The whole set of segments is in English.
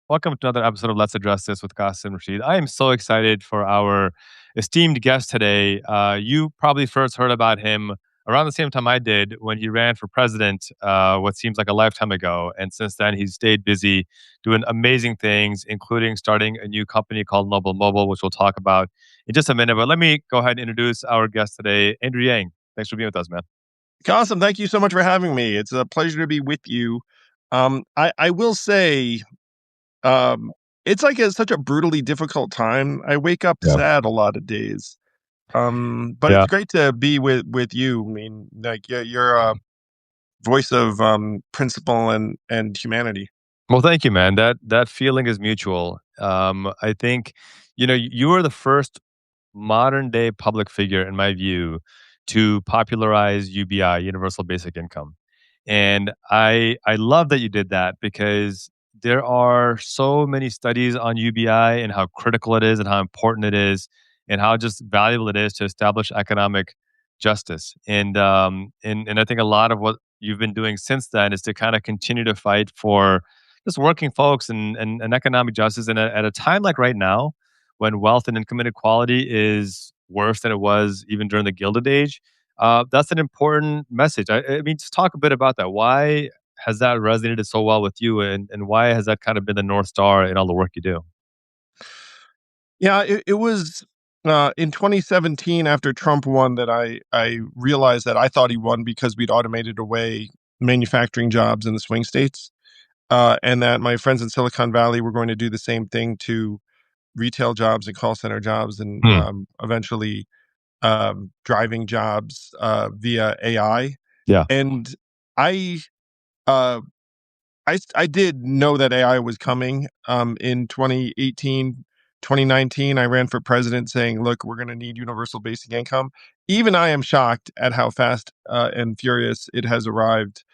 Welcome to another episode of Let's Address This with Qasim Rashid. I am so excited for our esteemed guest today. You probably first heard about him around the same time I did when he ran for president, what seems like a lifetime ago. And since then, he's stayed busy doing amazing things, including starting a new company called Mobile, which we'll talk about in just a minute. But let me go ahead and introduce our guest today, Andrew Yang. Thanks for being with us, man. Qasim, thank you so much for having me. It's a pleasure to be with you. I will say, um, it's like such a brutally difficult time. I wake up Yeah. sad a lot of days. But Yeah. it's great to be with you. I mean, like you're a voice of principle and humanity. Well, thank you, man. That feeling is mutual. I think, you are the first modern day public figure, in my view, to popularize UBI, Universal Basic Income. And I love that you did that because there are so many studies on UBI and how critical it is and how important it is and how just valuable it is to establish economic justice. And I think a lot of what you've been doing since then is to kind of continue to fight for just working folks and economic justice. And at a time like right now, when wealth and income inequality is worse than it was even during the Gilded Age, that's an important message. I mean, just talk a bit about that. Why has that resonated so well with you, and why has that kind of been the North Star in all the work you do? Yeah, it was in 2017 after Trump won that I realized that I thought he won because we'd automated away manufacturing jobs in the swing states. And that my friends in Silicon Valley were going to do the same thing to retail jobs and call center jobs, and Hmm. eventually driving jobs via AI. Yeah. And I, uh, I did know that AI was coming. In 2018, 2019, I ran for president saying, "Look, we're going to need universal basic income." Even I am shocked at how fast and furious it has arrived.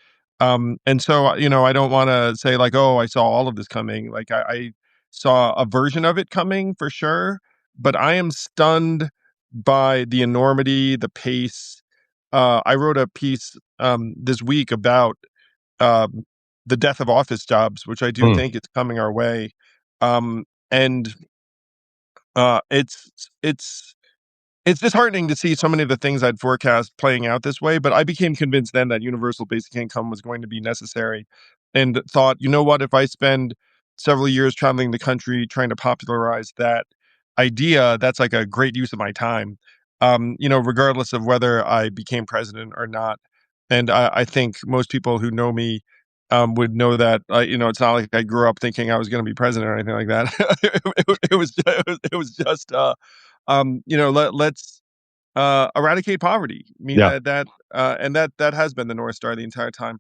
And so, I don't want to say like, "Oh, I saw all of this coming." Like, I saw a version of it coming for sure, but I am stunned by the enormity, the pace. I wrote a piece this week about um, the death of office jobs, which I do Hmm. think is coming our way. And uh, it's it's it's disheartening to see so many of the things I'd forecast playing out this way, but I became convinced then that universal basic income was going to be necessary and thought, you know what, if I spend several years traveling the country trying to popularize that idea, that's like a great use of my time, regardless of whether I became president or not. And I think most people who know me would know that, it's not like I grew up thinking I was going to be president or anything like that. It was just, let's eradicate poverty. I mean Yeah. that has been the North Star the entire time.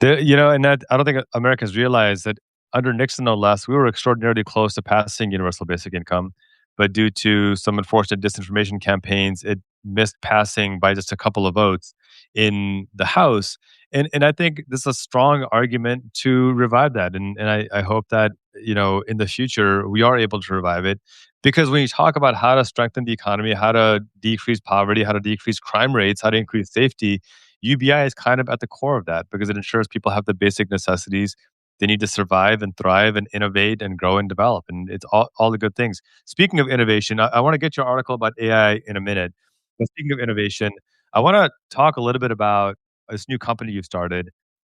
And that I don't think Americans realize that under Nixon, no less, we were extraordinarily close to passing universal basic income, but due to some unfortunate disinformation campaigns, it missed passing by just a couple of votes in the House. And I think this is a strong argument to revive that. And I hope that, in the future we are able to revive it. Because when you talk about how to strengthen the economy, how to decrease poverty, how to decrease crime rates, how to increase safety, UBI is kind of at the core of that because it ensures people have the basic necessities they need to survive and thrive and innovate and grow and develop. And it's all the good things. Speaking of innovation, I want to get your article about AI in a minute. But speaking of innovation, I want to talk a little bit about this new company you've started,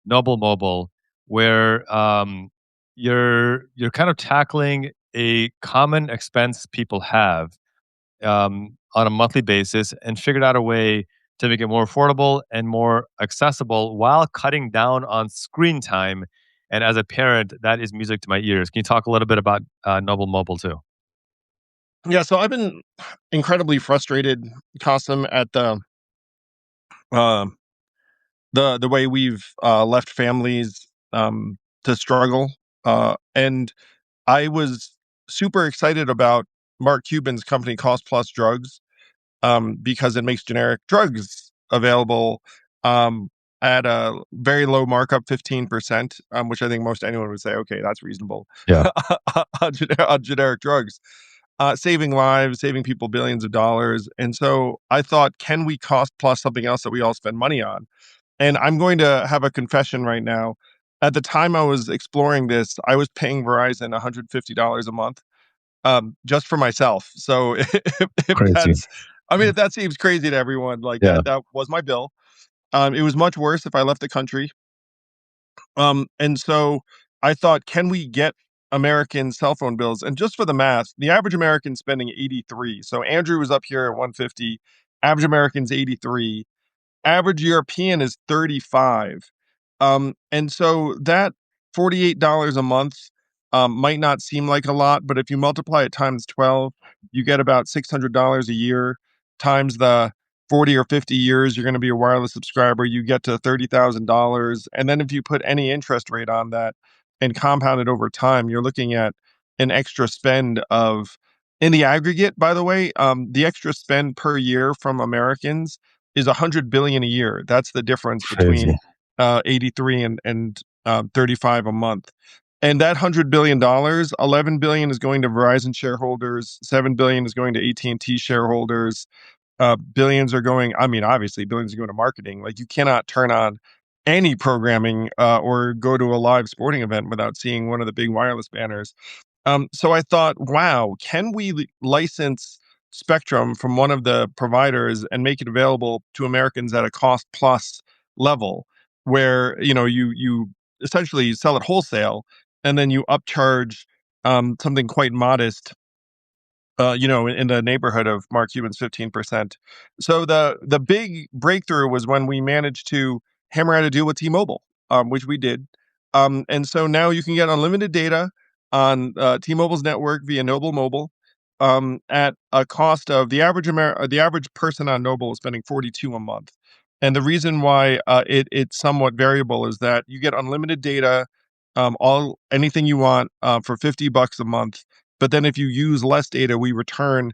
Noble Mobile, where you're kind of tackling a common expense people have on a monthly basis and figured out a way to make it more affordable and more accessible while cutting down on screen time. And as a parent, that is music to my ears. Can you talk a little bit about Noble Mobile too? Yeah, so I've been incredibly frustrated, Costum, at uh, the way we've left families to struggle. And I was super excited about Mark Cuban's company, Cost Plus Drugs, because it makes generic drugs available um, at a very low markup, 15%, which I think most anyone would say, okay, that's reasonable Yeah. on generic drugs, saving lives, saving people billions of dollars. And so I thought, can we cost plus something else that we all spend money on? And I'm going to have a confession right now. at the time I was exploring this, I was paying Verizon $150 a month, just for myself. So if Crazy. that's, I mean, if that seems crazy to everyone, like Yeah. that was my bill. It was much worse if I left the country. And so I thought, can we get American cell phone bills? And just for the math, the average American spending 83. So Andrew was up here at 150. Average American's 83. Average European is 35. And so that $48 a month might not seem like a lot, but if you multiply it times 12, you get about $600 a year times the 40 or 50 years you're going to be a wireless subscriber, you get to $30,000. And then if you put any interest rate on that and compound it over time, you're looking at an extra spend of, in the aggregate, by the way, the extra spend per year from Americans is 100 billion a year. That's the difference Crazy. between 83 and 35 a month. And that $100 billion, 11 billion is going to Verizon shareholders, 7 billion is going to AT&T shareholders. Billions are going. I mean, obviously, billions are going to marketing. Like you cannot turn on any programming or go to a live sporting event without seeing one of the big wireless banners. So I thought, wow, can we license spectrum from one of the providers and make it available to Americans at a cost plus level, where you essentially sell it wholesale and then you upcharge something quite modest, in the neighborhood of Mark Cuban's 15%. So the big breakthrough was when we managed to hammer out a deal with T-Mobile, which we did. And so now you can get unlimited data on T-Mobile's network via Noble Mobile, at a cost of the average person on Noble is spending 42 a month. And the reason why it's somewhat variable is that you get unlimited data, all anything you want for $50 a month. But then if you use less data, we return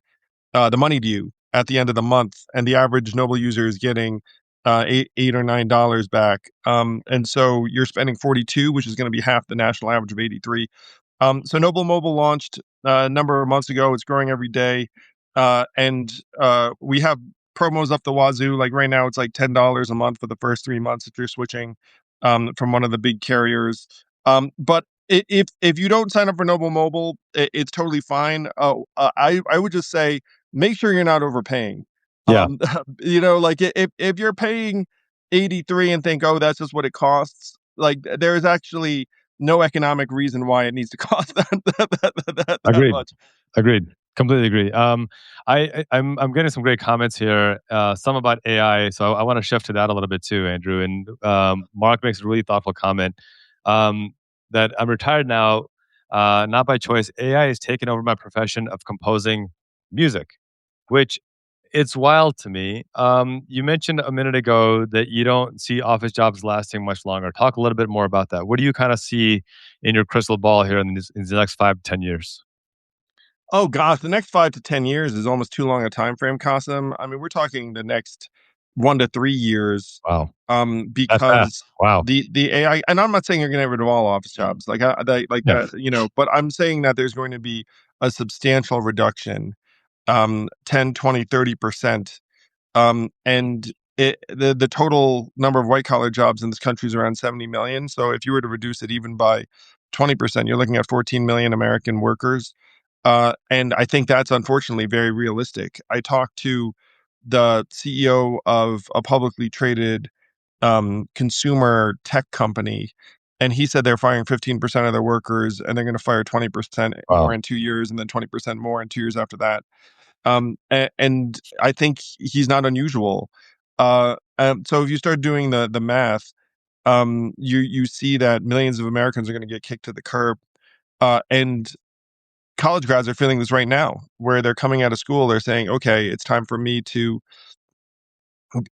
the money to you at the end of the month, and the average Noble user is getting eight or $9 back. And so you're spending 42, which is going to be half the national average of 83. So Noble Mobile launched a number of months ago. It's growing every day, and we have promos up the wazoo. Like right now, it's like $10 a month for the first 3 months if you're switching from one of the big carriers. But if you don't sign up for Noble Mobile, it's totally fine. I would just say make sure you're not overpaying. Yeah. Um, like if you're paying 83 and think, oh, that's just what it costs. Like there's actually no economic reason why it needs to cost that Agreed. much. Agreed. Completely agree. I'm getting some great comments here. Some about AI, so I want to shift to that a little bit too, Andrew. And Mark makes a really thoughtful comment that I'm retired now, not by choice. AI has taken over my profession of composing music, which it's wild to me. You mentioned a minute ago that you don't see office jobs lasting much longer. Talk a little bit more about that. What do you kind of see in your crystal ball here in the next 5 to 10 years? Oh gosh, the next 5 to 10 years is almost too long a time frame, Qasim. I mean, we're talking the next 1 to 3 years, Wow. That fast. because Wow. the AI. And I'm not saying you're going to get rid of all office jobs, like Yeah. that, but I'm saying that there's going to be a substantial reduction, 10, 20, 30%. And the total number of white collar jobs in this country is around 70 million. So if you were to reduce it even by 20%, you're looking at 14 million American workers. And I think that's unfortunately very realistic. I talked to the CEO of a publicly traded consumer tech company, and he said they're firing 15% of their workers, and they're going to fire 20% more Wow. in 2 years, and then 20% more in 2 years after that. And I think he's not unusual. So if you start doing the math, you see that millions of Americans are going to get kicked to the curb, and college grads are feeling this right now, where they're coming out of school, they're saying, "Okay, it's time for me to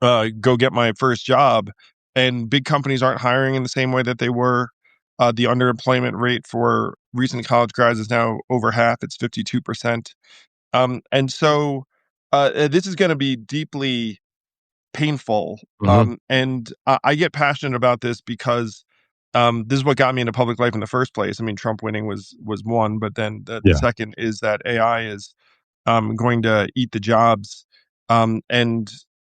go get my first job," and big companies aren't hiring in the same way that they were. The underemployment rate for recent college grads is now over half; it's 52%. And so this is going to be deeply painful. Hmm. And I get passionate about this because this is what got me into public life in the first place. I mean, Trump winning was one, but then the Yeah. second is that AI is going to eat the jobs. And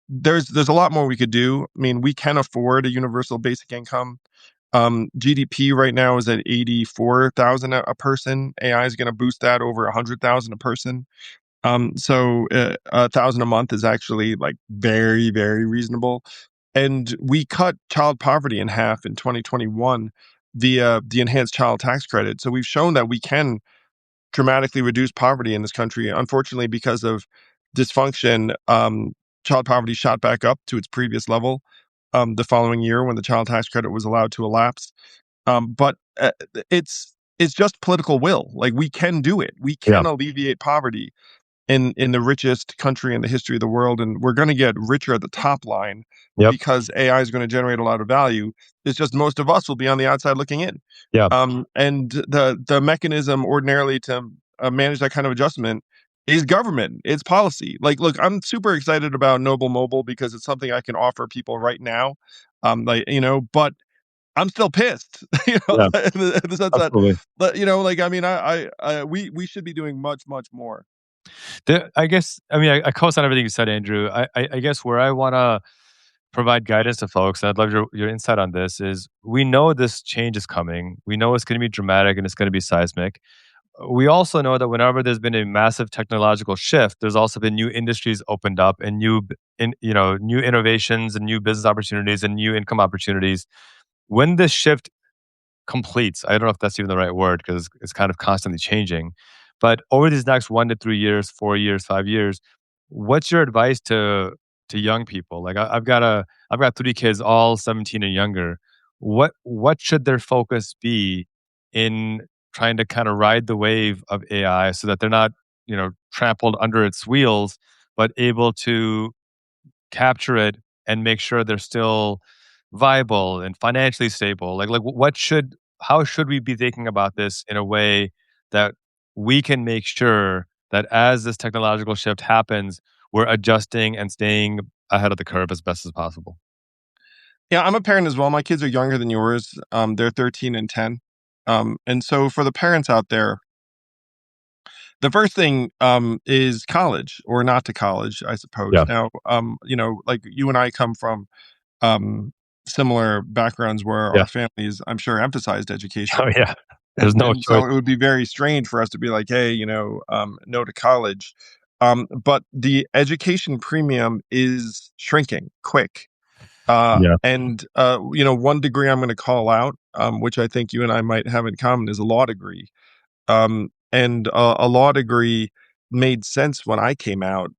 there's a lot more we could do. I mean, we can afford a universal basic income. GDP right now is at 84,000 a person. AI is going to boost that over 100,000 a person. So 1,000 a month is actually like very, very reasonable. And we cut child poverty in half in 2021 via the enhanced child tax credit. So we've shown that we can dramatically reduce poverty in this country. Unfortunately, because of dysfunction, child poverty shot back up to its previous level the following year when the child tax credit was allowed to elapse. But it's just political will. Like we can do it. We Yeah. can alleviate poverty in the richest country in the history of the world, and we're going to get richer at the top line Yep. because AI is going to generate a lot of value. It's just most of us will be on the outside looking in. Yeah. And the mechanism ordinarily to manage that kind of adjustment is government. It's policy. Like, look, I'm super excited about Noble Mobile because it's something I can offer people right now. But I'm still pissed, Yeah. in the sense that, Absolutely. like, I mean, we should be doing much, much more. I guess, I mean, I co-sign everything you said, Andrew. I guess where I want to provide guidance to folks, and I'd love your insight on this, is we know this change is coming. We know it's going to be dramatic and it's going to be seismic. We also know that whenever there's been a massive technological shift, there's also been new industries opened up and new innovations and new business opportunities and new income opportunities. When this shift completes. I don't know if that's even the right word because it's kind of constantly changing. But over these next 1 to 3 years, 4 years, 5 years, what's your advice to young people? Like I've got 3 kids, all 17 and younger. What should their focus be in trying to kind of ride the wave of AI so that they're not, trampled under its wheels, but able to capture it and make sure they're still viable and financially stable? Like what should how should we be thinking about this in a way that we can make sure that as this technological shift happens, we're adjusting and staying ahead of the curve as best as possible? Yeah, I'm a parent as well. My kids are younger than yours. They're 13 and 10. And so for the parents out there, the first thing is college or not to college, I suppose. Yeah. Now, like you and I come from um, similar backgrounds where Yeah. our families, I'm sure, emphasized Oh education. yeah. And There's no and so choice. it would be very strange for us to be like, hey, no to college. But the education premium is shrinking quick. Yeah. One degree I'm going to call out, which I think you and I might have in common, is a law degree. And a law degree made sense when I came out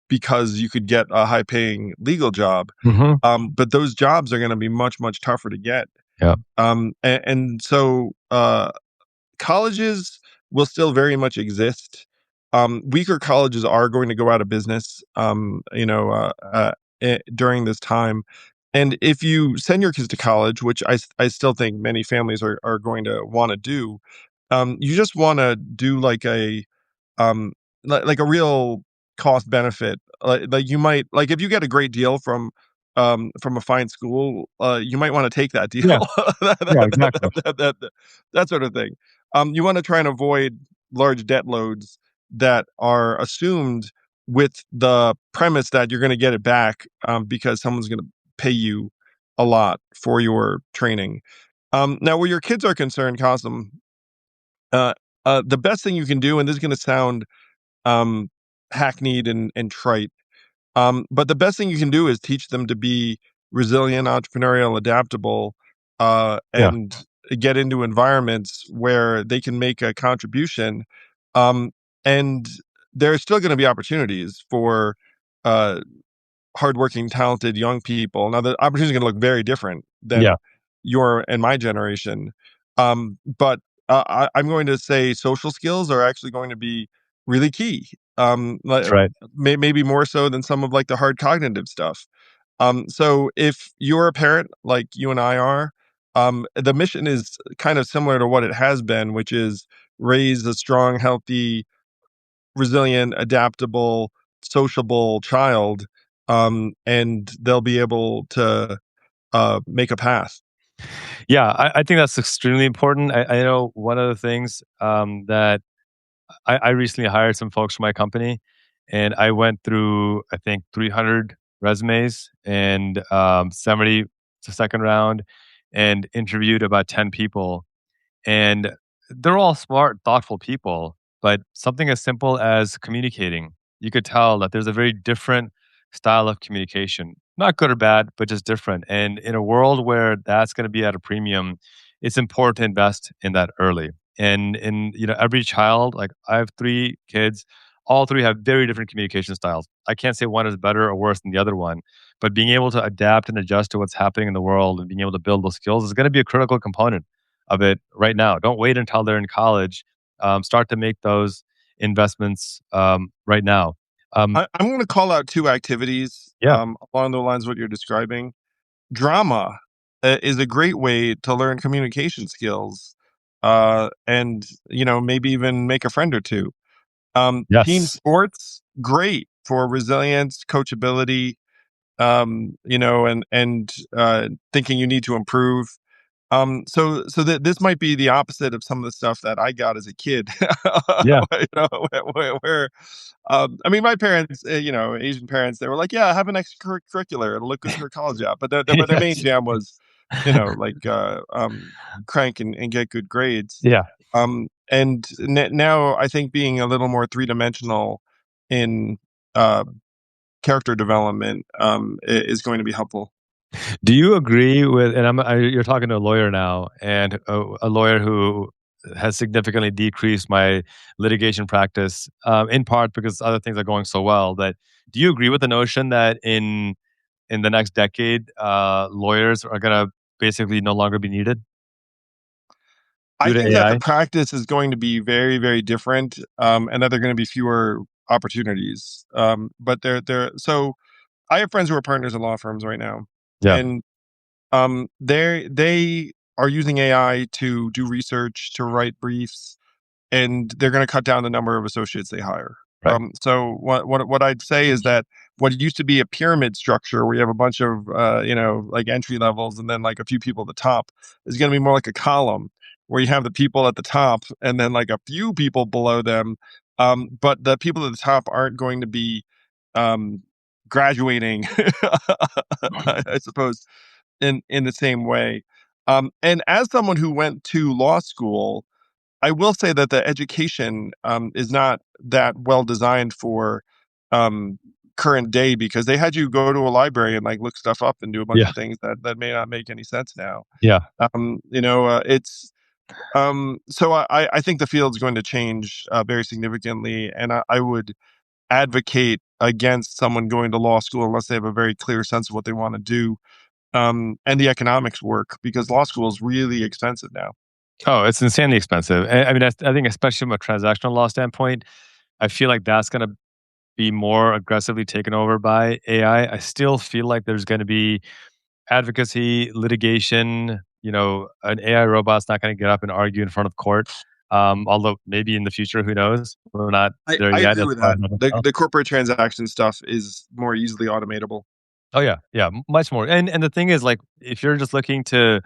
because you could get a high paying legal job. Hmm. But those jobs are going to be much, much tougher to get. Yeah. And so colleges will still very much exist. Weaker colleges are going to go out of business, during this time. And if you send your kids to college, which I still think many families are going to want to do, you just want to do um, like a real cost benefit. Like you might like if you get a great deal from a fine school, you might want to take that deal. Yeah. that, Yeah. that, Exactly. that sort of thing. You want to try and avoid large debt loads that are assumed with the premise that you're going to get it back because someone's going to pay you a lot for your training. Now, where your kids are concerned, Cosm, uh, the best thing you can do, and this is going to sound um, hackneyed and trite, but the best thing you can do is teach them to be resilient, entrepreneurial, adaptable, Yeah. and get into environments where they can make a contribution. Um, and there's still going to be opportunities for uh, hardworking, talented young people. Now, the opportunities are going to look very different Yeah. than your and my generation. But I'm going to say social skills are actually going to be really key. That's right. Maybe more so than some of like the hard cognitive stuff. So if you're a parent like you and I are, the mission is kind of similar to what it has been, which is raise a strong, healthy, resilient, adaptable, sociable child, and they'll be able to make a path. Yeah, I think that's extremely important. I know one of the things that I recently hired some folks for my company, and I went through I think 300 resumes and 70 to second round. and interviewed about 10 people, and they're all smart, thoughtful people, but something as simple as communicating, you could tell that there's a very different style of communication. Not good or bad, but just different. And in a world where that's going to be at a premium, it's important to invest in that early. And in every child, like I have three kids, all three have very different communication styles. I can't say one is better or worse than the other one, but being able to adapt and adjust to what's happening in the world and being able to build those skills is going to be a critical component of it right now. Don't wait until they're in college. Start to make those investments right now. I'm going to call out two activities Yeah. along the lines of what you're describing. Drama is a great way to learn communication skills, and maybe even make a friend or two. Team Yes. sports, great for resilience, coachability, and thinking you need to improve. So that this might be the opposite of some of the stuff that I got as a kid. Yeah. I mean, my parents, Asian parents, they were like, "Yeah, have an extracurricular; it'll look good for college." Yeah, but their main Yes. jam was, like crank and get good grades. Yeah. Now I think being a little more three dimensional in uh, character development is going to be helpful. Do you agree with? And you're talking to a lawyer now, and a lawyer who has significantly decreased my litigation practice, in part because other things are going so well. That do you agree with the notion that in the next decade, lawyers are going to basically no longer be needed I due to think that the AI? practice is going to be very, very different, and that there are going to be fewer opportunities. But so I have friends who are partners in law firms right now, Yeah. and they are using AI to do research, to write briefs, and they're going to cut down the number of associates they hire. Right. So what I'd say is that what used to be a pyramid structure where you have a bunch of like entry levels and then like a few people at the top is going to be more like a column where you have the people at the top and then like a few people below them. But the people at the top aren't going to be um, graduating, I suppose, in the same way. And as someone who went to law school, I will say that the education, is not that well designed for, um, current day because they had you go to a library and, like, look stuff up and do a bunch Yeah. of things that may not make any sense now. Yeah. It's so I think the field's going to change, very significantly, and I would advocate against someone going to law school unless they have a very clear sense of what they wanna do, and the economics work because law school is really expensive now. Oh, it's insanely expensive. I mean, I think especially from a transactional law standpoint, I feel like that's going to be more aggressively taken over by AI. I still feel like there's going to be advocacy, litigation. An AI robot's not going to get up and argue in front of court. Although maybe in the future, who knows? We're not there I yet. agree That's with why that. I'm not. The corporate transaction stuff is more easily automatable. Oh yeah, yeah, much more. And the thing is, like, if you're just looking to,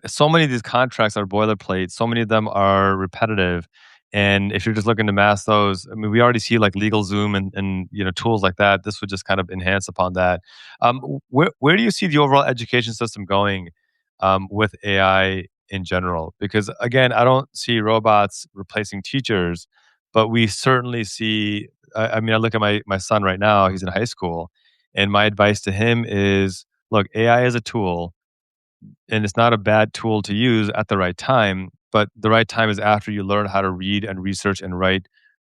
so many of these contracts are boilerplate. So many of them are repetitive, and if you're just looking to mass those, I mean, we already see like LegalZoom and tools like that. This would just kind of enhance upon that. Where do you see the overall education system going with AI in general? Because again, I don't see robots replacing teachers, but we certainly see. I mean, I look at my son right now. He's in high school and my advice to him is look, AI is a tool and it's not a bad tool to use at the right time, but the right time is after you learn how to read and research and write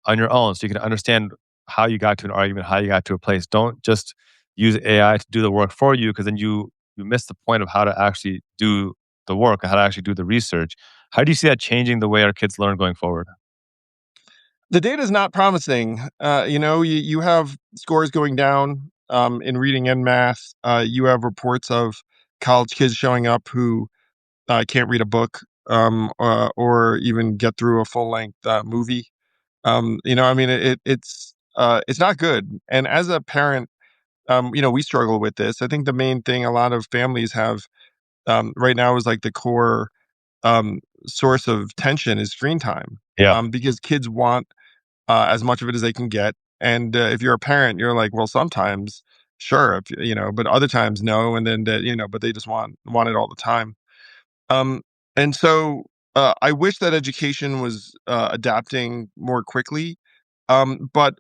on your own so you can understand how you got to an argument, how you got to a place. Don't just use AI to do the work for you because then you miss the point of how to actually do the work and how to actually do the research. How do you see that changing the way our kids learn going forward? The data is not promising. You have scores going down in reading and math. You have reports of college kids showing up who can't read a book or even get through a full length movie. I mean, it's not good. And as a parent, we struggle with this. I think the main thing a lot of families have right now is like the core source of tension is screen time Yeah. because kids want as much of it as they can get. And if you're a parent, you're like, well, sometimes, sure, if, but other times, no. And then, but they just want it all the time. Um, and so I wish that education was adapting more quickly, but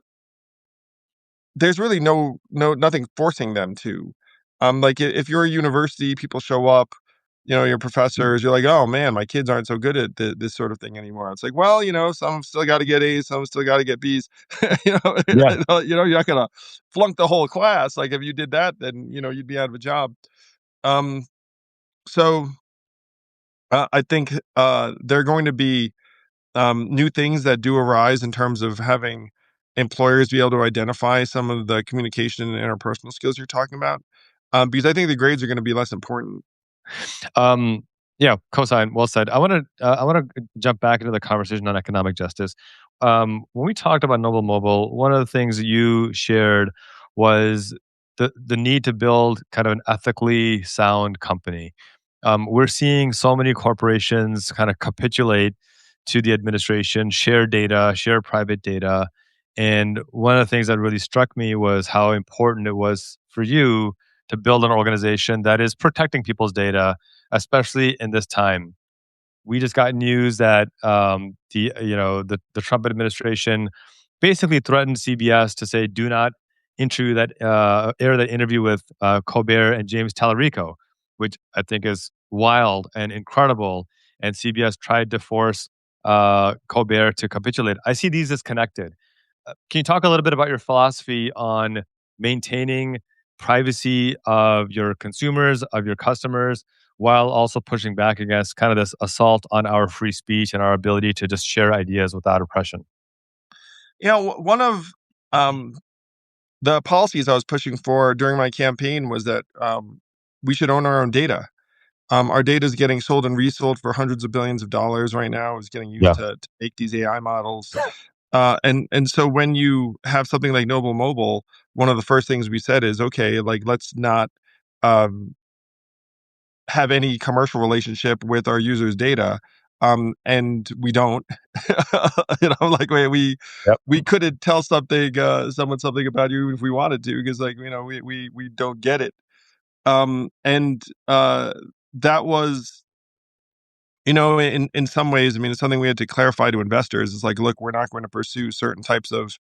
there's really nothing forcing them to. Like if you're a university, people show up, your professors, you're like, oh man, my kids aren't so good at this sort of thing anymore. It's like, well, some still got to get A's, some still got to get B's. you know, Yeah. you're not gonna flunk the whole class. Like if you did that, then you'd be out of a job. Um, so I think there are going to be new things that do arise in terms of having employers be able to identify some of the communication and interpersonal skills you're talking about, because I think the grades are going to be less important. Um, yeah, cosign. Well said. I want to jump back into the conversation on economic justice. When we talked about Noble Mobile, one of the things you shared was the need to build kind of an ethically sound company. We're seeing so many corporations kind of capitulate to the administration, share data, share private data. And one of the things that really struck me was how important it was for you to build an organization that is protecting people's data, especially in this time. We just got news that the Trump administration basically threatened CBS to say, "Do not air that interview with Colbert and James Tallarico," which I think is wild and incredible. And CBS tried to force Colbert to capitulate. I see these as connected. Can you talk a little bit about your philosophy on maintaining privacy of your consumers, of your customers, while also pushing back against kind of this assault on our free speech and our ability to just share ideas without oppression? One of um, the policies I was pushing for during my campaign was that we should own our own data. Our data is getting sold and resold for hundreds of billions of dollars right now. It's getting used Yeah. to make these AI models. And so when you have something like Noble Mobile, one of the first things we said is, okay, like let's not um, have any commercial relationship with our users' data. And we don't. Like Yep. we couldn't tell someone something about you if we wanted to, because like we don't get it. And that was in some ways, I mean, it's something we had to clarify to investors. It's like, look, we're not going to pursue certain types of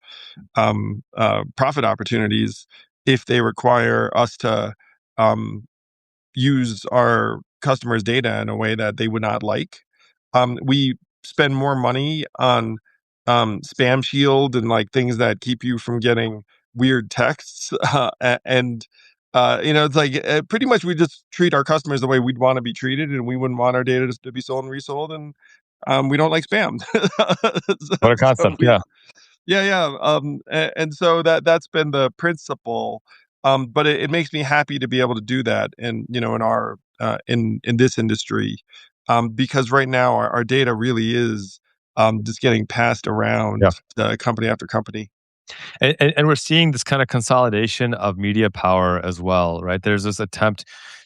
profit opportunities if they require us to um, use our customers' data in a way that they would not like. We spend more money on spam shield and like things that keep you from getting weird texts, and it's like pretty much we just treat our customers the way we'd want to be treated, and we wouldn't want our data to be sold and resold, and we don't like spam. What a so concept. we Yeah. yeah, yeah, and so that's been the principle, but it makes me happy to be able to do that in our, in this industry, because right now our data really is, just getting passed Yeah. around to company after company. And we're seeing this kind of consolidation of media power as well, right? There's this attempt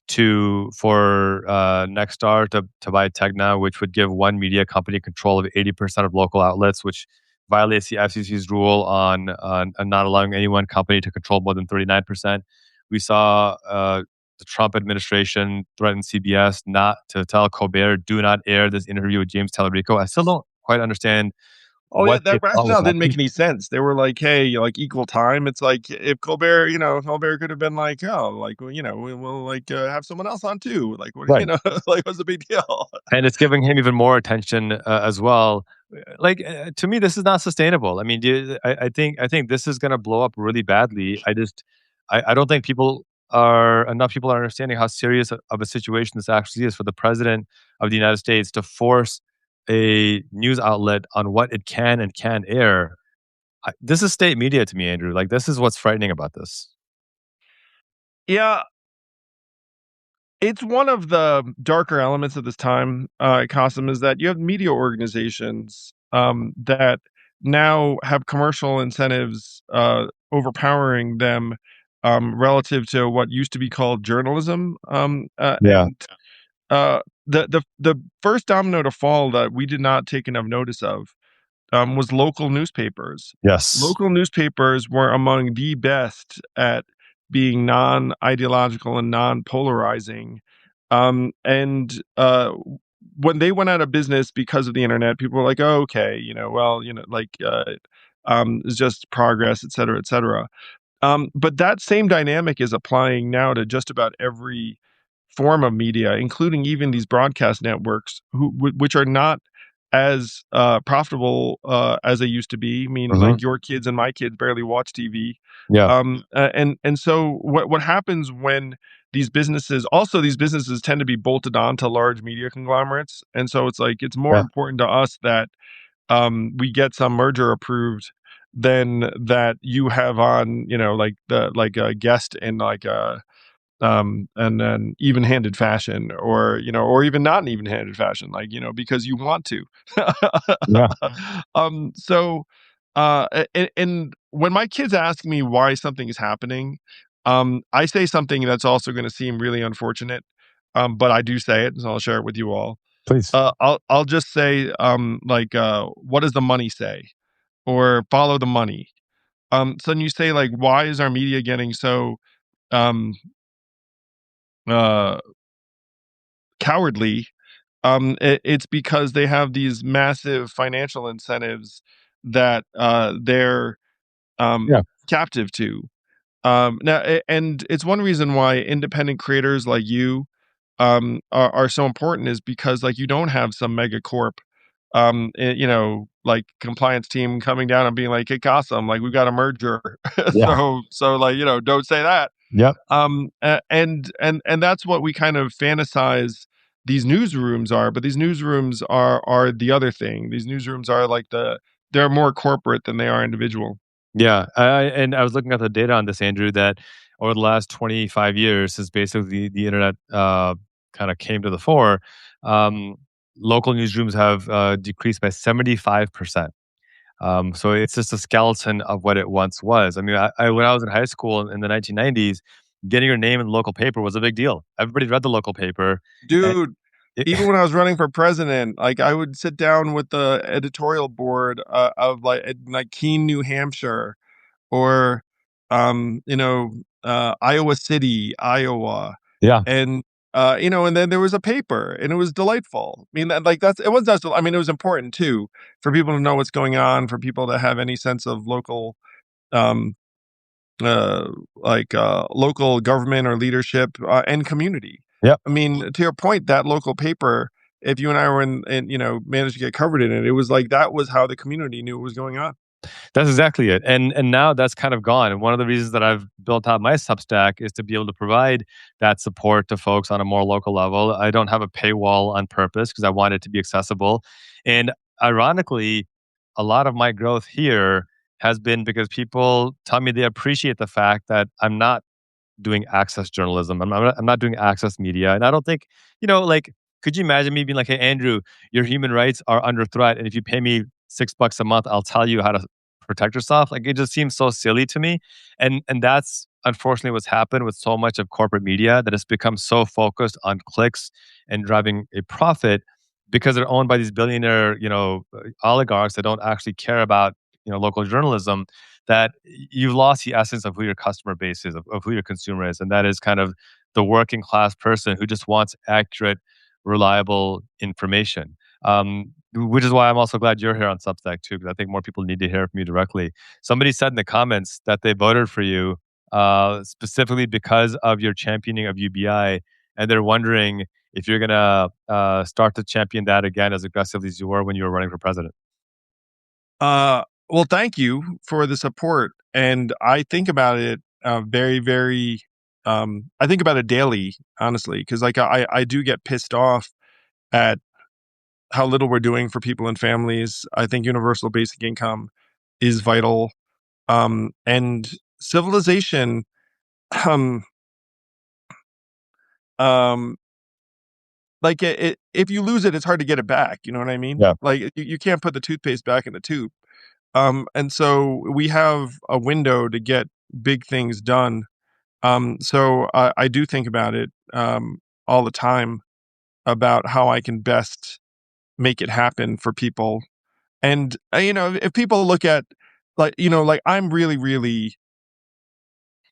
for Nexstar to buy Tegna, which would give one media company control of 80% of local outlets, which violates the FCC's rule on not allowing any one company to control more than 39%. We saw the Trump administration threaten CBS not to tell Colbert, "Do not air this interview with James Tallarico." I still don't quite understand Oh, yeah, what they that thought was rationale didn't make happening. any sense. They were like, "Hey, like, equal time." It's like, if Colbert, Colbert could have been like, "Oh, like, well, we'll, like, have someone else on too." Like, what Right. like, what's the big deal? And it's giving him even more attention as well. To me, this is not sustainable. I mean, I think this is going to blow up really badly. I don't think people are understanding how serious of a situation this actually is for the president of the United States to force a news outlet on what it can and can't air. This is state media to me, Andrew. Like, this is what's frightening about this. Yeah, it's one of the darker elements of this time, Qasim, is that you have media organizations, that now have commercial incentives, overpowering them, relative to what used to be called journalism. Yeah. And the first domino to fall that we did not take enough notice of, was local newspapers. Yes. Local newspapers were among the best at being non ideological and non polarizing, And when they went out of business because of the internet, people were like, "Oh, okay, well, like, it's just progress, et cetera, et cetera." But that same dynamic is applying now to just about every form of media, including even these broadcast networks, which are not as profitable as they used to be. I mean, Hmm. like your kids and my kids barely watch TV. Yeah. And so what happens when these businesses tend to be bolted on to large media conglomerates, and so it's like it's more Yeah. important to us that we get some merger approved than that you have on, like a guest in like a and then even-handed fashion, or even not an even-handed fashion, like, because you want to. Yeah. So, and when my kids ask me why something is happening, I say something that's also gonna seem really unfortunate, but I do say it, so I'll share it with you all. Please. I'll just say, like, "What does the money say?" Or "Follow the money." So then you say, like, "Why is our media getting so, um, uh, cowardly?" It's because they have these massive financial incentives that, they're, Yeah. captive to. Now and it's one reason why independent creators like you, are so important is because, like, you don't have some mega corp, like, compliance team coming down and being like, "Hey, Qasim, like, we've got a merger." Yeah. So, like, don't say that. Yep. And that's what we kind of fantasize these newsrooms are, but these newsrooms are the other thing. These newsrooms are like they're more corporate than they are individual. Yeah, and I was looking at the data on this, Andrew, that over the last 25 years, since basically the internet kind of came to the fore, um, local newsrooms have decreased by 75%. So it's just a skeleton of what it once was. I mean, when I was in high school in the 1990s, getting your name in the local paper was a big deal. Everybody read the local paper. And Dude, it, even when I was running for president, like, I would sit down with the editorial board, of, like, Keene, New Hampshire, or, Iowa City, Iowa, yeah, and, and then there was a paper, and it was delightful. I mean, it wasn't just I mean, it was important too, for people to know what's going on, for people to have any sense of local, um, local government or leadership, and community. yep. I mean, to your point, that local paper, if you and I were managed to get covered in it, it was like that was how the community knew what was going on. That's exactly it. And now that's kind of gone. And one of the reasons that I've built out my Substack is to be able to provide that support to folks on a more local level. I don't have a paywall on purpose because I want it to be accessible. And ironically, a lot of my growth here has been because people tell me they appreciate the fact that I'm not doing access journalism. I'm not doing access media. And I don't think, like, could you imagine me being like, hey, Andrew, your human rights are under threat. And if you pay me $6 a month, I'll tell you how to protect yourself. Like, it just seems so silly to me. And that's unfortunately what's happened with so much of corporate media, that it's become so focused on clicks and driving a profit because they're owned by these billionaire, oligarchs that don't actually care about, local journalism, that you've lost the essence of who your customer base is, of who your consumer is. And that is kind of the working class person who just wants accurate, reliable information. Which is why I'm also glad you're here on Substack too, because I think more people need to hear from you directly. Somebody said in the comments that they voted for you specifically because of your championing of UBI. And they're wondering if you're going to start to champion that again as aggressively as you were when you were running for president. Uh, well, thank you for the support, and I think about it, very, very. I think about it daily, honestly, because like I do get pissed off at how little we're doing for people and families. I think universal basic income is vital, and civilization. Um, um, like if you lose it, it's hard to get it back. You know what I mean? Yeah. Like you can't put the toothpaste back in the tube. And so we have a window to get big things done. So I do think about it, all the time, about how I can best make it happen for people. And if people look at, like, like, I'm really, really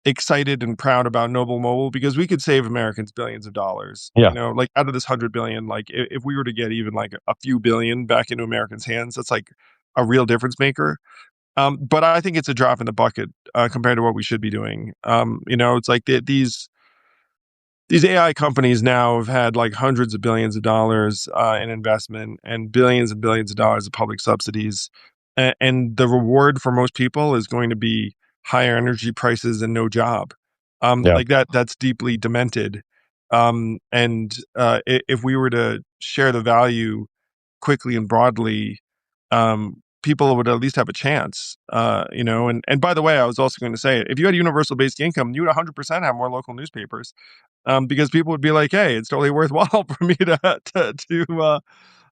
excited and proud about Noble Mobile because we could save Americans billions of dollars. You Yeah, know, like out of this 100 billion, like if we were to get even like a few billion back into Americans' hands, that's like a real difference maker. But I think it's a drop in the bucket compared to what we should be doing. You know, it's like these AI companies now have had like hundreds of billions of dollars in investment and billions of dollars of public subsidies. And the reward for most people is going to be higher energy prices and no job. yeah. Like that's deeply demented. If we were to share the value quickly and broadly, people would at least have a chance. You know, and by the way, I was also going to say, if you had universal basic income, you would 100% have more local newspapers because people would be like, "Hey, it's totally worthwhile for me to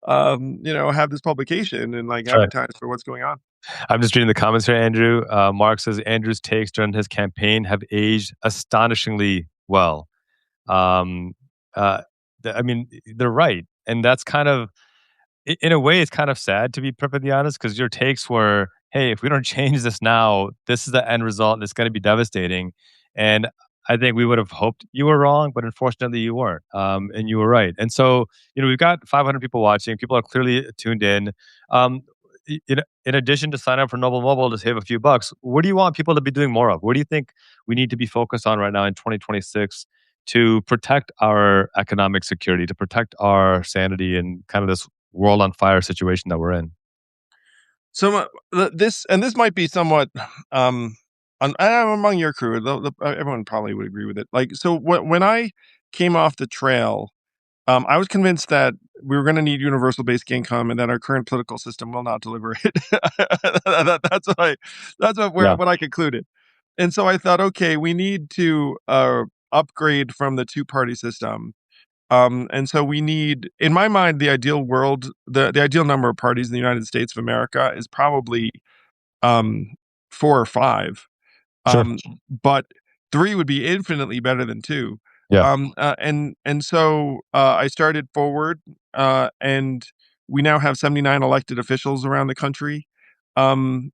you know, have this publication and like That's right. advertise for what's going on." I'm just reading the comments here, Andrew. Mark says Andrew's takes during his campaign have aged astonishingly well. Um, uh, I mean, they're right, and that's kind of in a way, it's kind of sad to be perfectly honest, because your takes were, "Hey, if we don't change this now, this is the end result, and it's going to be devastating." And I think we would have hoped you were wrong, but unfortunately, you weren't, and you were right. And so, we've got 500 people watching. People are clearly tuned in. Um, in addition to sign up for Noble Mobile to save a few bucks, what do you want people to be doing more of? What do you think we need to be focused on right now in 2026 to protect our economic security, to protect our sanity, and kind of this world on fire situation that we're in? So this might be somewhat among your crew. Everyone probably would agree with it. Like so, when I came off the trail, I was convinced that we were going to need universal basic income, and that our current political system will not deliver it. That's what Yeah, what I concluded. And so I thought, okay, we need to upgrade from the two party system. And so we need, in my mind, the ideal world, the ideal number of parties in the United States of America is probably um, four or five. sure. Um, but three would be infinitely better than two. Yeah. I started forward, and we now have 79 elected officials around the country, um,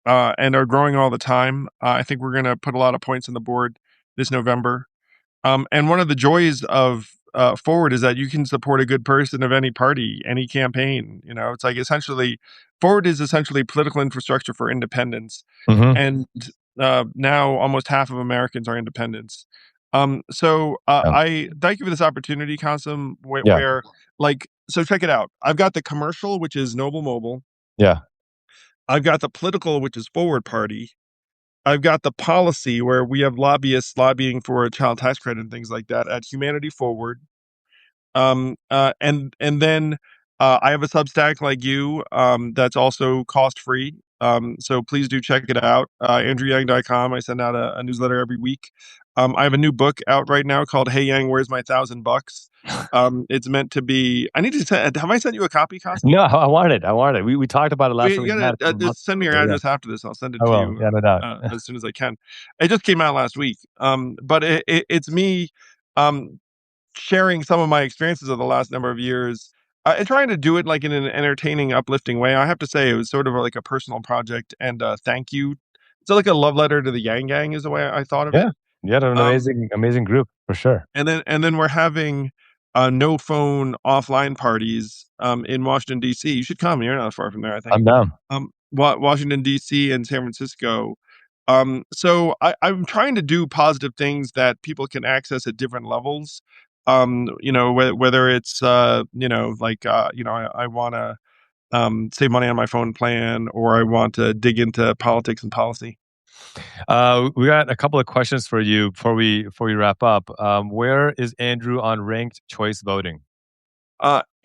and are growing all the time. I think we're going to put a lot of points on the board this November. And one of the joys of Forward is that you can support a good person of any party, any campaign. You know, it's like essentially Forward is essentially political infrastructure for independence, Hmm. and now almost half of Americans are independents. Yeah. I thank you for this opportunity, Qasim. Yeah. So check it out. I've got the commercial, which is Noble Mobile. Yeah. I've got the political, which is Forward Party. I've got the policy where we have lobbyists lobbying for a child tax credit and things like that at Humanity Forward. And then I have a Substack like you that's also cost free. So please do check it out. AndrewYang.com. I send out a newsletter every week. I have a new book out right now called Hey Yang, Where's My $1,000? It's meant to be. I need to send. Have I sent you a copy, Cosm? No, I want it. I want it. We talked about it last Wait, time you we met gotta a couple months just send me ago, your but yeah, address after this. I'll send it I to will. you Yeah, no doubt. as soon as I can. It just came out last week. But it's me um, sharing some of my experiences of the last number of years and trying to do it like in an entertaining, uplifting way. I have to say it was sort of like a personal project and thank you. It's like a love letter to the Yang Gang is the way I thought of it. Yeah. You had an Um, amazing group for sure. and then we're having no phone offline parties in Washington D.C. You should come. You're not far from there, I think. I'm down. Washington D.C. and San Francisco. I'm trying to do positive things that people can access at different levels. You know, whether it's I want to save money on my phone plan, or I want to dig into politics and policy. We got a couple of questions for you before we wrap up. Where is Andrew on ranked choice voting?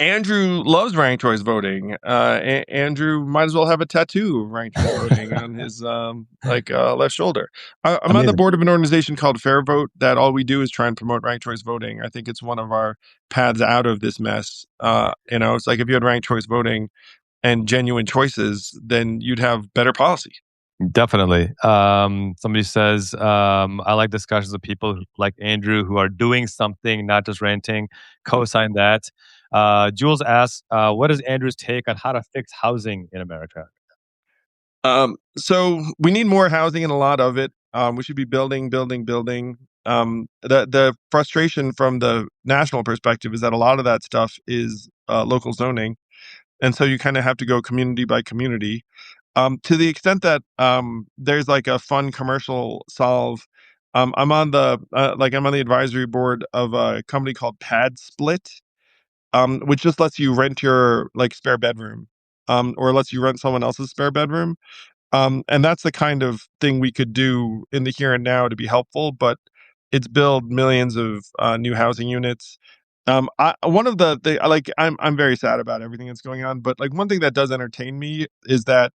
Andrew loves ranked choice voting. Andrew might as well have a tattoo of ranked choice voting on his left shoulder. I'm on the Amazing. board of an organization called Fair Vote that all we do is try and promote ranked choice voting. I think it's one of our paths out of this mess. You know, it's like if you had ranked choice voting and genuine choices, then you'd have better policy. Definitely. Somebody says, I like discussions with people like Andrew who are doing something, not just ranting. Co-sign that. Jules asks, what is Andrew's take on how to fix housing in America? So we need more housing and a lot of it. We should be building, building, building. The frustration from the national perspective is that a lot of that stuff is local zoning, and so you kind of have to go community by community. To the extent that there's like a fun commercial solve. I'm on the advisory board of a company called Pad Split, which just lets you rent your like spare bedroom, or lets you rent someone else's spare bedroom. And that's the kind of thing we could do in the here and now to be helpful, but it's build millions of new housing units. One of I'm very sad about everything that's going on, but like one thing that does entertain me is that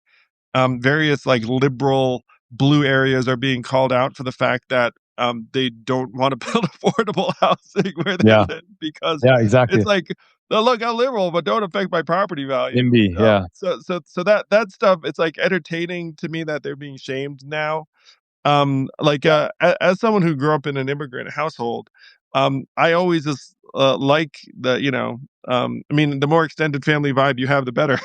various like liberal blue areas are being called out for the fact that they don't want to build affordable housing where they Yeah. live because Yeah, it's exactly. like, "Oh, look how liberal, but don't affect my property value." NIMBY, yeah. That stuff, it's like entertaining to me that they're being shamed now. As someone who grew up in an immigrant household, I always just like I mean, the more extended family vibe you have, the better.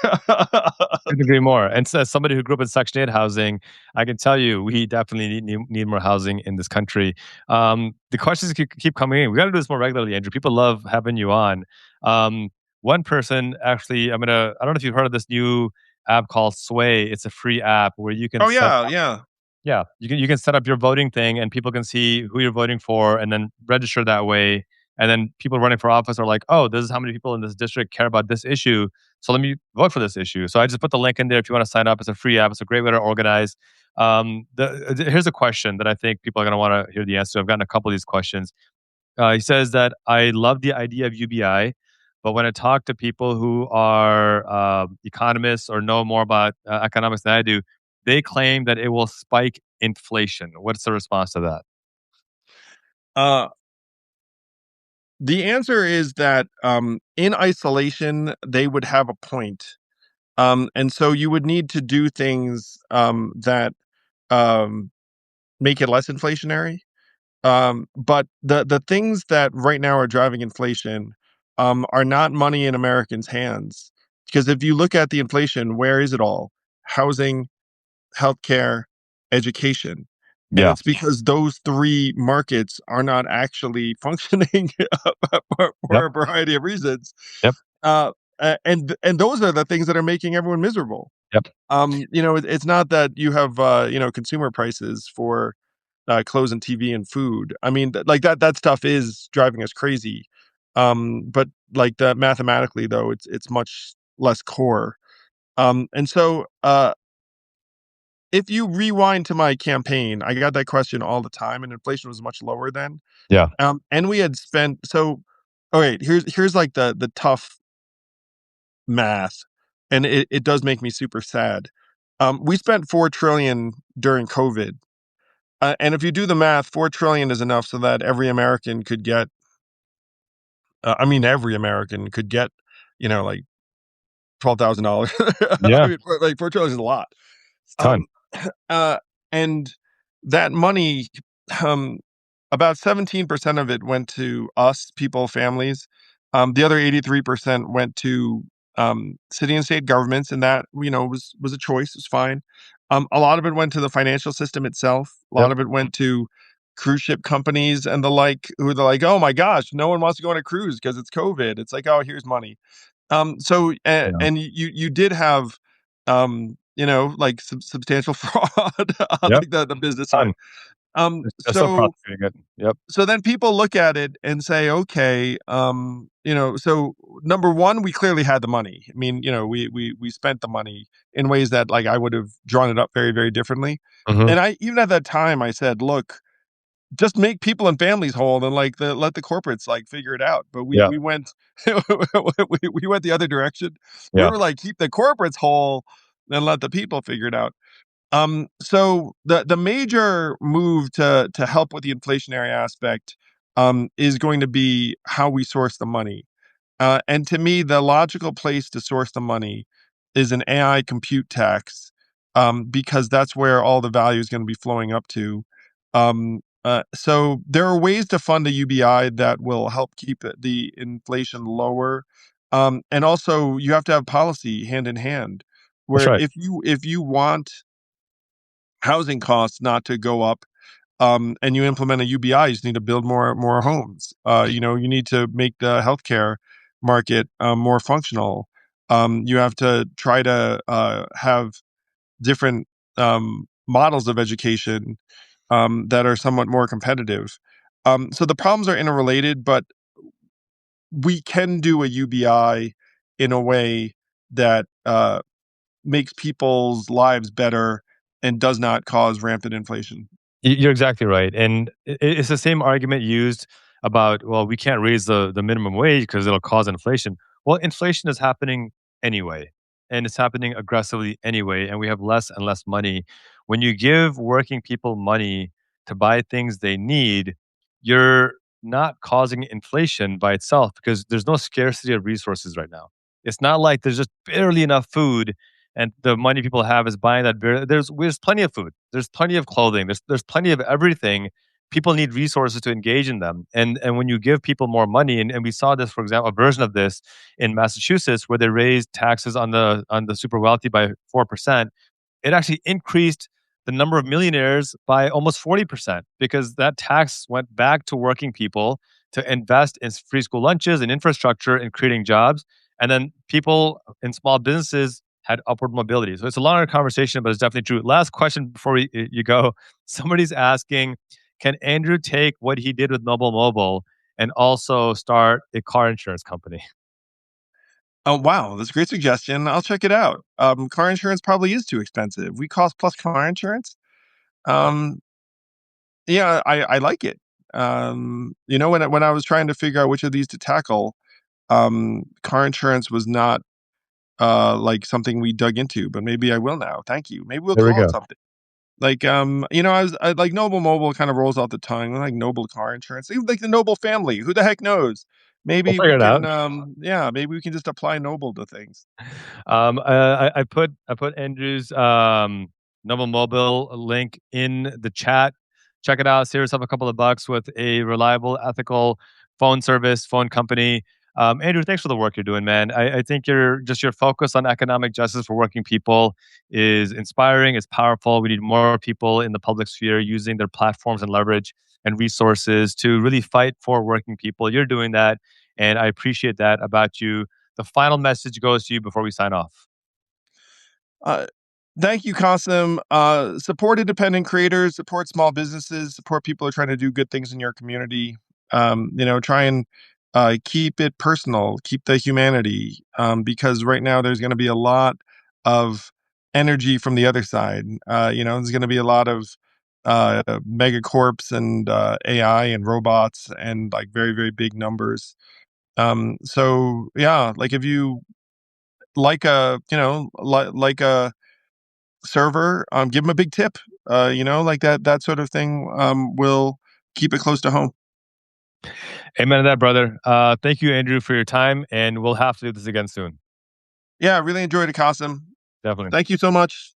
Couldn't agree more. And so as somebody who grew up in Section 8 housing, I can tell you we definitely need more housing in this country. The questions keep coming in. We got to do this more regularly, Andrew. People love having you on. Um, one person actually, I don't know if you've heard of this new app called Sway. It's a free app where you can Oh set yeah, yeah. yeah, you can set up your voting thing, and people can see who you're voting for, and then register that way. And then people running for office are like, "Oh, this is how many people in this district care about this issue, so let me vote for this issue." So I just put the link in there if you want to sign up. It's a free app. It's a great way to organize. Here's a question that I think people are going to want to hear the answer to. I've gotten a couple of these questions. He says that I love the idea of UBI, but when I talk to people who are economists or know more about economics than I do, they claim that it will spike inflation. What's the response to that? Uh, the answer is that in isolation, they would have a point. And so you would need to do things that um, make it less inflationary. But the things that right now are driving inflation are not money in Americans' hands. Because if you look at the inflation, where is it all? Housing, healthcare, education. And Yeah. it's because those 3 markets are not actually functioning for Yep. a variety of reasons. Yep. And those are the things that are making everyone miserable. Yep. It's not that you have, consumer prices for, clothes and TV and food. I mean, that stuff is driving us crazy. But like that mathematically though, it's much less core. And so, if you rewind to my campaign, I got that question all the time, and inflation was much lower then. Yeah. And we had spent so okay, here's like the tough math, and it does make me super sad. We spent 4 trillion during COVID, and if you do the math, 4 trillion is enough so that every American could get. I mean, every American could get, like $12,000. I Yeah. mean, like 4 trillion is a lot. It's a ton. Um, uh, and that money, um, about 17% of it went to us, people, families. The other 83% went to city and state governments, and that was a choice. It's fine. A lot of it went to the financial system itself. A lot Yep. of it went to cruise ship companies and the like, who they're like, oh my gosh, no one wants to go on a cruise because it's COVID. It's like, oh, here's money. Yeah. And you did have, like substantial fraud on Yep. like the business side. Ton. Um, They're still so prosecuting it. Yep. so then people look at it and say, okay, so number one, we clearly had the money. I mean, we spent the money in ways that like I would have drawn it up very, very differently. Hmm. And I even at that time I said, look, just make people and families whole and like let the corporates like figure it out. But we Yeah. we went we went the other direction. We Yeah. were like, keep the corporates whole and let the people figure it out. So the major move to help with the inflationary aspect is going to be how we source the money. And to me, the logical place to source the money is an AI compute tax, because that's where all the value is going to be flowing up to. So there are ways to fund a UBI that will help keep the inflation lower, and also you have to have policy hand in hand. That's Where right. if you want housing costs not to go up, and you implement a UBI, you just need to build more homes. You need to make the healthcare market more functional. You have to try to have different models of education that are somewhat more competitive. So the problems are interrelated, but we can do a UBI in a way that makes people's lives better and does not cause rampant inflation. You're exactly right, and it's the same argument used about, well, we can't raise the minimum wage because it'll cause inflation. Well, inflation is happening anyway, and it's happening aggressively anyway, and we have less and less money. When you give working people money to buy things they need, you're not causing inflation by itself because there's no scarcity of resources right now. It's not like there's just barely enough food and the money people have is buying that beer. There's plenty of food. There's plenty of clothing. There's plenty of everything. People need resources to engage in them. And when you give people more money, and we saw this, for example, a version of this in Massachusetts, where they raised taxes on the super wealthy by 4%, it actually increased the number of millionaires by almost 40% because that tax went back to working people to invest in free school lunches and infrastructure and creating jobs. And then people in small businesses had upward mobility. So it's a longer conversation, but it's definitely true. Last question before you go. Somebody's asking, can Andrew take what he did with Noble Mobile and also start a car insurance company? Oh, wow, that's a great suggestion. I'll check it out. Car insurance probably is too expensive. We cost plus car insurance. Um, yeah, I like it. When I was trying to figure out which of these to tackle, car insurance was not like something we dug into, but maybe I will now. Thank you. Maybe we'll There we call it go. something. Like, I like Noble Mobile kind of rolls off the tongue, like Noble Car Insurance, even like the Noble family. Who the heck knows? We'll Maybe figure we it can, out. yeah, maybe we can just apply Noble to things. I put Andrew's Noble Mobile link in the chat. Check it out. Save yourself a couple of bucks with a reliable, ethical phone service, phone company. Andrew, thanks for the work you're doing, man. I think your focus on economic justice for working people is inspiring. It's powerful. We need more people in the public sphere using their platforms and leverage and resources to really fight for working people. You're doing that, and I appreciate that about you. The final message goes to you before we sign off. Uh, Thank you, Qasim. Support independent creators, support small businesses, support people who are trying to do good things in your community. Try and keep it personal, keep the humanity, because right now there's going to be a lot of energy from the other side. There's going to be a lot of megacorps and AI and robots and like very, very big numbers. So yeah, like if you like a server, give them a big tip. Like that sort of thing will keep it close to home. Amen to that, brother. Thank you, Andrew, for your time, and we'll have to do this again soon. Yeah, I really enjoyed it, Kasim. Definitely. Thank you so much.